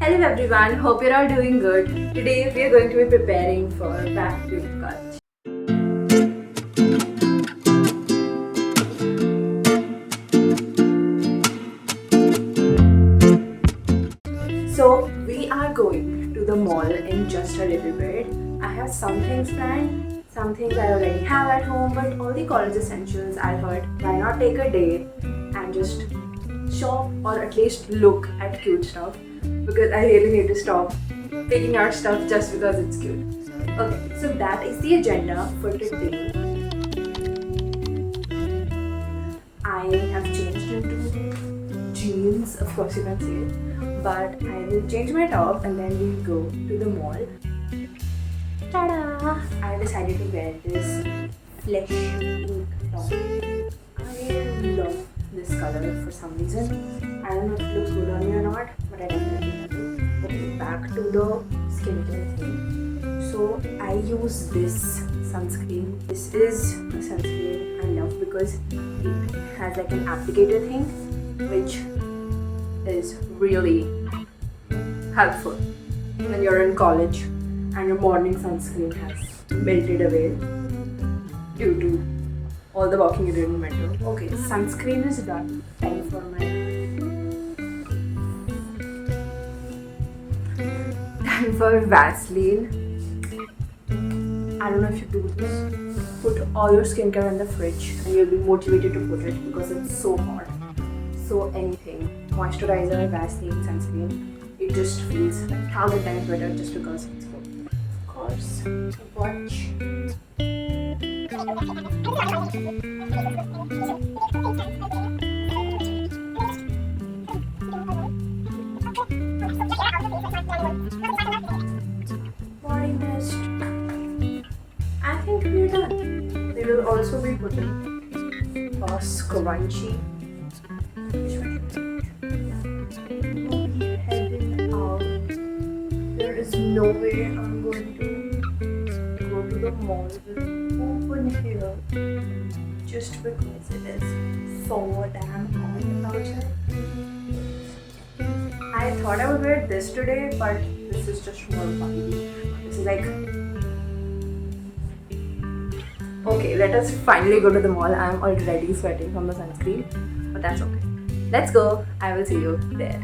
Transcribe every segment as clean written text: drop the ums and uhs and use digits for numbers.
Hello everyone, hope you're all doing good. Today we are going to be preparing for back to college. So we are going to the mall in just a little bit. I have some things planned, some things I already have at home, but all the college essentials I thought why not take a day and just shop or at least look at cute stuff, because I really need to stop picking out stuff just because it's cute. Okay, so that is the agenda for today. I have changed into jeans, of course you can see it, but I will change my top and then we'll go to the mall. Ta-da! I decided to wear this flesh pink top. I love this color for some reason. I don't know if it looks good on me or not, but I definitely do. Okay, back to the skincare thing. So I use this sunscreen. This is a sunscreen I love because it has like an applicator thing, which is really helpful when you're in college and your morning sunscreen has melted away due to all the walking you did in metro. Okay, sunscreen is done. Time for Vaseline. I don't know if you do this. Put all your skincare in the fridge and you'll be motivated to put it because it's so hot. So anything, moisturizer, Vaseline, sunscreen, it just feels 1,000 times better just because it's good. Of course, watch. Body mist. I think we're done. We will also be putting a scrunchie. Heading out. There is no way I'm going to go to the mall with open hair just because it is so damn hot outside. I thought I would wear this today, but this is just more funny. This is like, okay, let us finally go to the mall. I'm already sweating from the sunscreen, but that's okay. Let's go. I will see you there.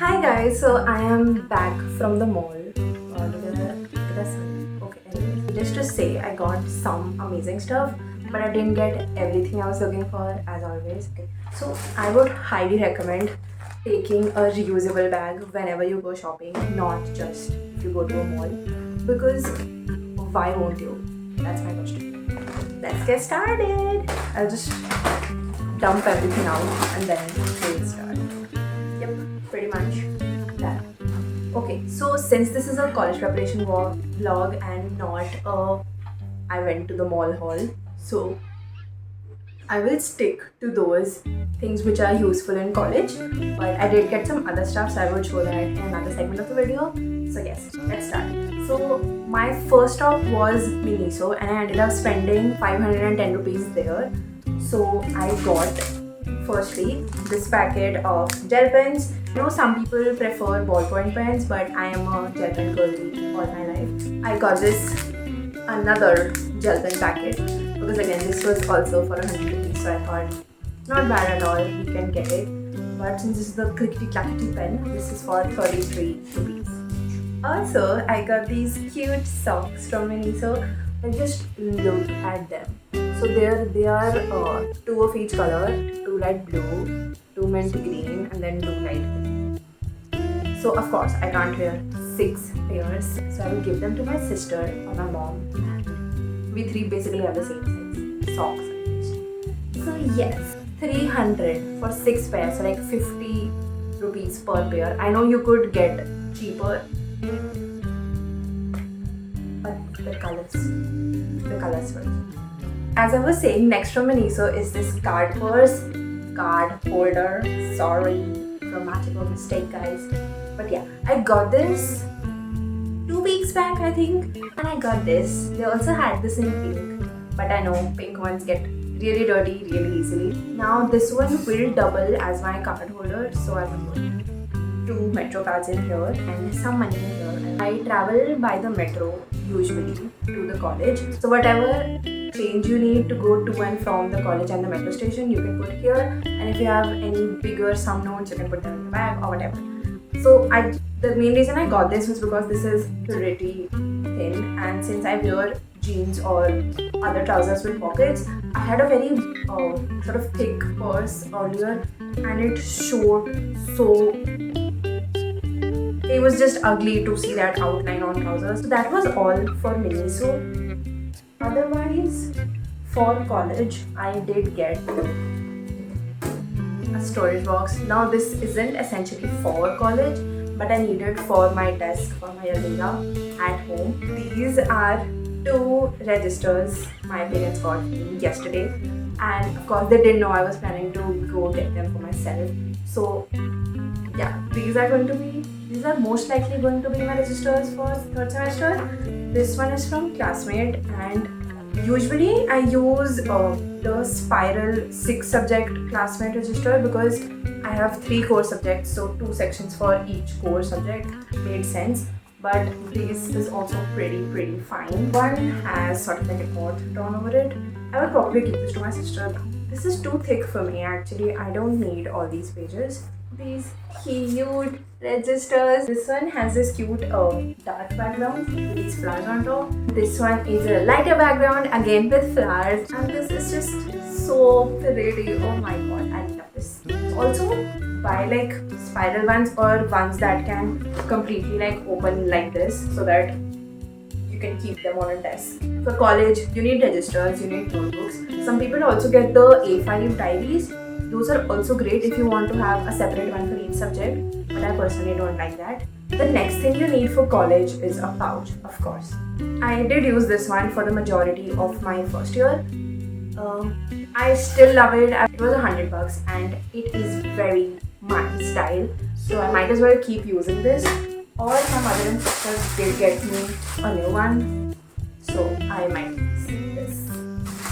Hi guys, so I am back from the mall. Okay, anyways, just to say, I got some amazing stuff, but I didn't get everything I was looking for as always. Okay. So I would highly recommend taking a reusable bag whenever you go shopping, not just if you go to a mall. Because why won't you? That's my question. Let's get started. I'll just dump everything out and then we'll start. Yep, pretty much that. Okay, so since this is a college preparation vlog and not a I went to the mall haul, so I will stick to those things which are useful in college, but I did get some other stuff, so I will show that in another segment of the video. So yes, let's start. So my first stop was Miniso and I ended up spending 510 rupees there. So I got firstly this packet of gel pens. You know, some people prefer ballpoint pens, but I am a gel pen girly all my life. I got this another gel pen packet because again this was also for 100 rupees, so I thought not bad at all, we can get it. But since this is the clickety clackety pen, this is for 33 rupees. Also, I got these cute socks from Miniso and just look at them. So they are two of each color, two light blue, two mint green, and then two light green. So of course I can't wear 6 pairs, so I will give them to my sister or my mom. We three basically have the same size socks at least. So yes, 300 for 6 pairs, so like 50 rupees per pair. I know you could get cheaper, but the colors first. As I was saying, next from Miniso is this card holder. Sorry, grammatical mistake, guys. But yeah, I got this 2 weeks back, I think, and I got this. They also had this in pink, but I know pink ones get really dirty really easily. Now this one will double as my card holder, so I will put 2 metro cards in here and some money in here. And I travel by the metro usually to the college, so whatever change you need to go to and from the college and the metro station, you can put here, and if you have any bigger sum notes, you can put them in the bag or whatever. So the main reason I got this was because this is pretty thin, and since I wear jeans or other trousers with pockets, I had a very sort of thick purse earlier and it showed so. It was just ugly to see that outline on trousers. So that was all for Miniso. Otherwise, for college, I did get a storage box. Now this isn't essentially for college, but I need it for my desk, for my agenda at home. These are 2 registers my parents got me yesterday, and of course they didn't know I was planning to go get them for myself. So yeah, these are most likely going to be my registers for 3rd semester. This one is from Classmate, and usually I use the spiral 6 subject Classmate register because I have 3 core subjects, so 2 sections for each core subject made sense. But this is also pretty fine. One has sort of like a note drawn over it. I would probably give this to my sister. This is too thick for me actually. I don't need all these pages. These cute registers. This one has this cute dark background with these flowers on top. This one is a lighter background again with flowers, and this is just so pretty. Oh my god, I love this. Also, buy like spiral ones or ones that can completely like open like this so that you can keep them on a desk. For college, you need registers, you need notebooks. Some people also get the A5 diaries. Those are also great if you want to have a separate one for each subject, but I personally don't like that. The next thing you need for college is a pouch, of course. I did use this one for the majority of my first year. I still love it. It was $100 and it is very my style, so I might as well keep using this. Or some mother and sisters did get me a new one, so I might use this.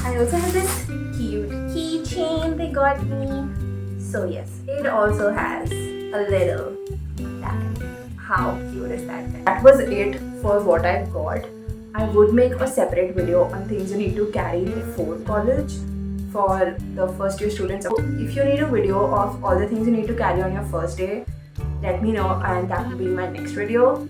I also have this cute keychain they got me. So yes, it also has a little tag. How cute is that? That was it for what I got. I would make a separate video on things you need to carry before college for the first year students. So if you need a video of all the things you need to carry on your first day, let me know, and that will be my next video,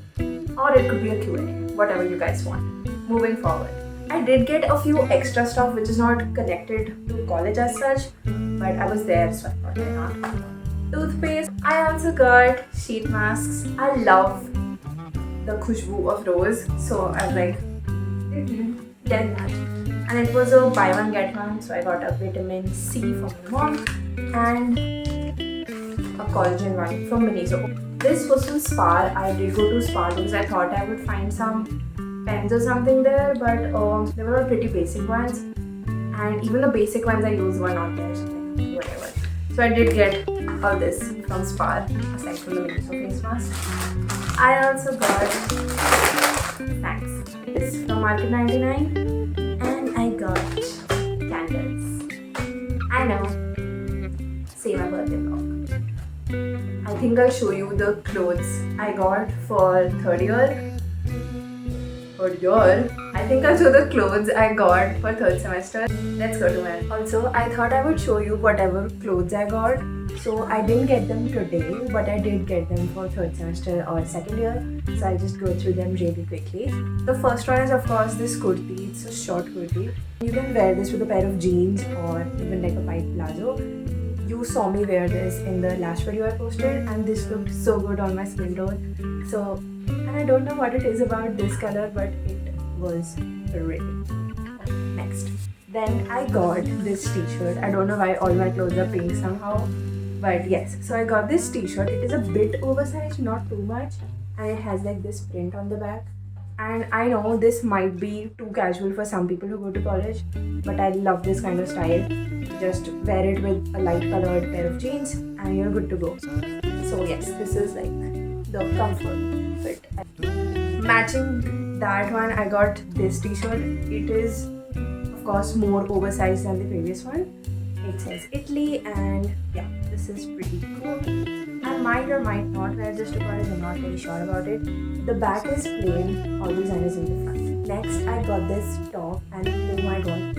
or it could be a Q&A, whatever you guys want. Moving forward, I did get a few extra stuff which is not connected to college as such, but I was there, so I thought why not. Toothpaste. I also got sheet masks. I love the khushboo of rose, so I was like, getting that. And it was a buy one get one, so I got a vitamin C from my mom and a collagen one from Miniso. This was from Spar. I did go to Spar because I thought I would find some pens or something there, but they were pretty basic ones, and even the basic ones I used were not there, so like, whatever. So I did get all this from Spar, aside from the Miniso face mask. I also got snacks. This from Market 99, and I got candles. I know, say my birthday vlog. I think I'll show you the clothes I got for third year. I think I'll show the clothes I got for third semester. Let's go to it. Also, I thought I would show you whatever clothes I got. So I didn't get them today, but I did get them for third semester or second year. So I'll just go through them really quickly. The first one is of course this kurti. It's a short kurti. You can wear this with a pair of jeans or even like a white palazzo. You saw me wear this in the last video I posted, and this looked so good on my skin tone. So, and I don't know what it is about this color, but it was pretty. Next. Then I got this t-shirt. I don't know why all my clothes are pink somehow, but yes. So I got this t-shirt. It is a bit oversized, not too much, and it has like this print on the back. And I know this might be too casual for some people who go to college, but I love this kind of style. Just wear it with a light colored pair of jeans and you're good to go. So yes, this is like the comfort fit. Matching that one, I got this t-shirt. It is of course more oversized than the previous one. It says Italy, and yeah, this is pretty cool. I might or might not wear this to college, I'm not really sure about it. The back is plain, all design is in the front. Next, I got this top, and oh my god,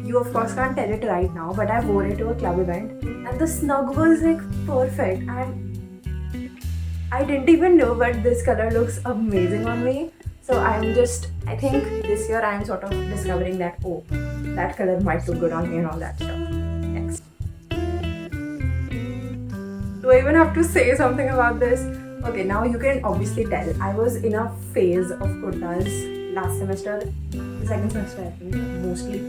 you of course can't tell it right now, but I wore it to a club event and the snug was like perfect, and I didn't even know, but this color looks amazing on me. So I think this year I am sort of discovering that, oh, that color might look good on me and all that stuff. Next. Do I even have to say something about this? Okay, now you can obviously tell. I was in a phase of kurtas last semester, the second semester I think, mostly.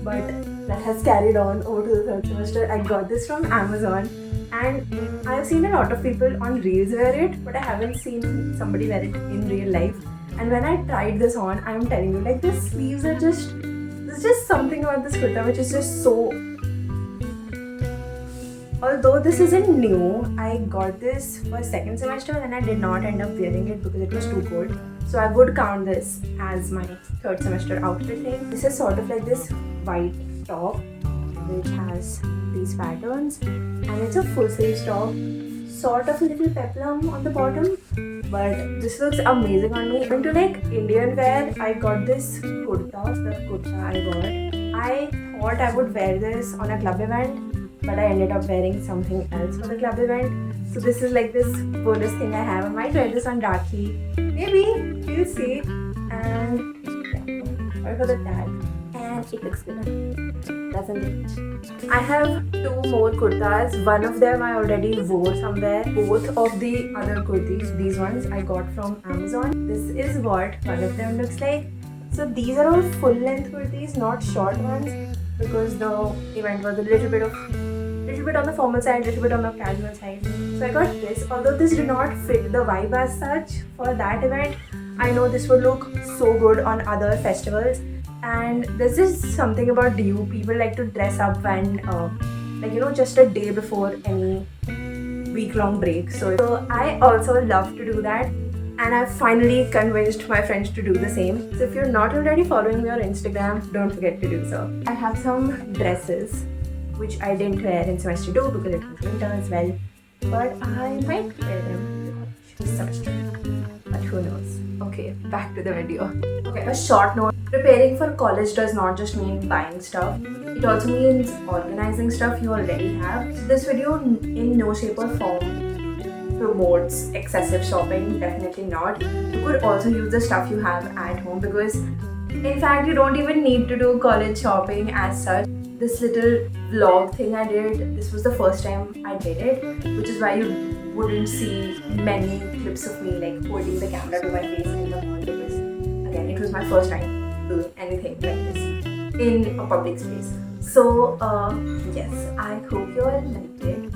But that has carried on over to the third semester. I got this from Amazon, and I've seen a lot of people on reels wear it, but I haven't seen somebody wear it in real life. And when I tried this on, I'm telling you, like, the sleeves are there's just something about this kurta which is just so... Although this isn't new, I got this for second semester and I did not end up wearing it because it was too cold. So I would count this as my third semester outfit thing. This is sort of like this white top which has these patterns, and it's a full sleeve top, sort of a little peplum on the bottom, but this looks amazing on me. Into like Indian wear, I got this kurta, the kurta I got. I thought I would wear this on a club event, but I ended up wearing something else for the club event. So this is like this bonus thing I have. I might wear this on Rakhi. Maybe, we'll see. And yeah, sorry for the tag. And it looks good, doesn't it? I have two more kurtas. One of them I already wore somewhere. Both of the other kurtis, these ones, I got from Amazon. This is what one of them looks like. So these are all full length kurtis, not short ones, because the event was a little bit on the formal side, little bit on the casual side. So I got this. Although this did not fit the vibe as such for that event, I know this would look so good on other festivals. And there's just something about DU. People like to dress up when, just a day before any week-long break. So I also love to do that. And I've finally convinced my friends to do the same. So if you're not already following me on Instagram, don't forget to do so. I have some dresses which I didn't wear in semester 2 because it was winter as well. But I might wear them this semester. But who knows? Okay, back to the video. Okay, a short note. Preparing for college does not just mean buying stuff. It also means organizing stuff you already have. So this video in no shape or form promotes excessive shopping. Definitely not. You could also use the stuff you have at home, because in fact you don't even need to do college shopping as such. This little vlog thing I did, this was the first time I did it, which is why you wouldn't see many clips of me like holding the camera to my face in the mall, because again it was my first time doing anything like this in a public space. So yes, I hope you all liked it.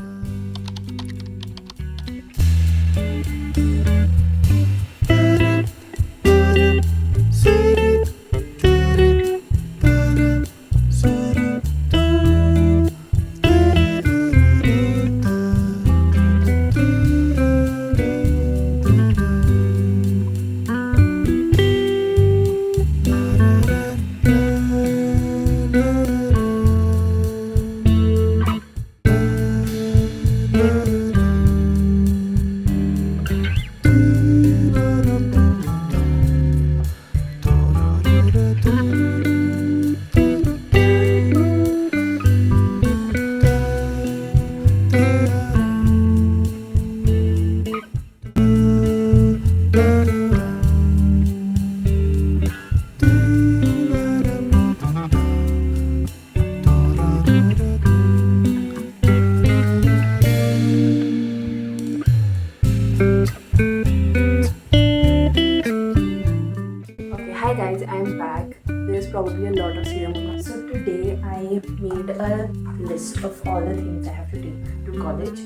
Hi guys, I'm back. There's probably a lot of serum on my. So today I made a list of all the things I have to take to college,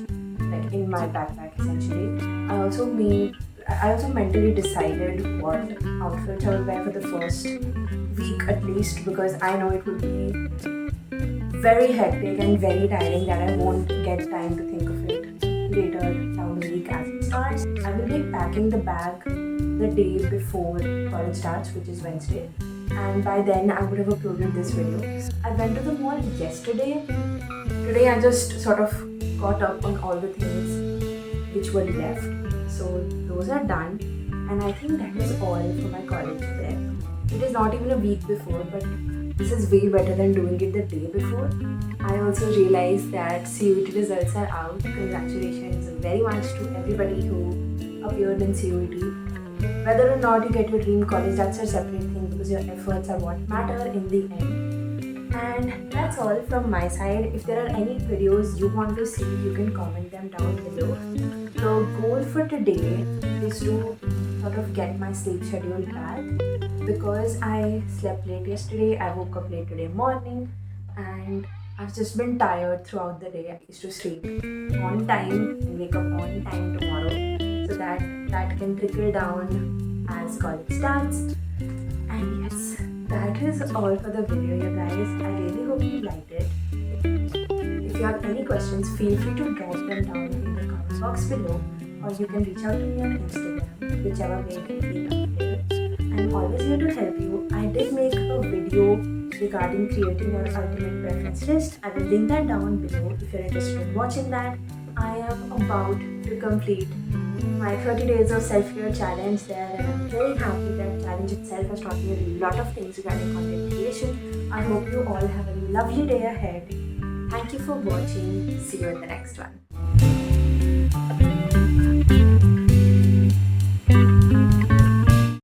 like in my backpack essentially. I also mentally decided what outfits I would wear for the first week at least, because I know it would be very hectic and very tiring that I won't get time to think of it later down the week as it starts. I will be packing the bag the day before college starts, which is Wednesday, and by then I would have uploaded this video. I went to the mall yesterday. Today I just sort of caught up on all the things which were left, so those are done, and I think that is all for my college wear. It is not even a week before, but this is way better than doing it the day before. I also realized that CUET results are out. Congratulations very much to everybody who appeared in CUET. Whether or not you get your dream college, that's a separate thing, because your efforts are what matter in the end. And that's all from my side. If there are any videos you want to see, you can comment them down below. The goal for today is to sort of get my sleep schedule back, because I slept late yesterday, I woke up late today morning, and I've just been tired throughout the day. I used to sleep on time and wake up on time tomorrow, so that can trickle down as college starts. And yes, that is all for the video, you guys. I really hope you liked it. If you have any questions, feel free to drop them down in the comment box below, or you can reach out to me on Instagram, whichever way you feel comfortable. I'm always here to help you. I did make a video regarding creating your ultimate preference list. I will link that down below if you're interested in watching that. I am about to complete my 30 days of self-care challenge there, and I'm very happy that challenge itself has taught me a lot of things regarding content creation. I hope you all have a lovely day ahead. Thank you for watching. See you in the next one.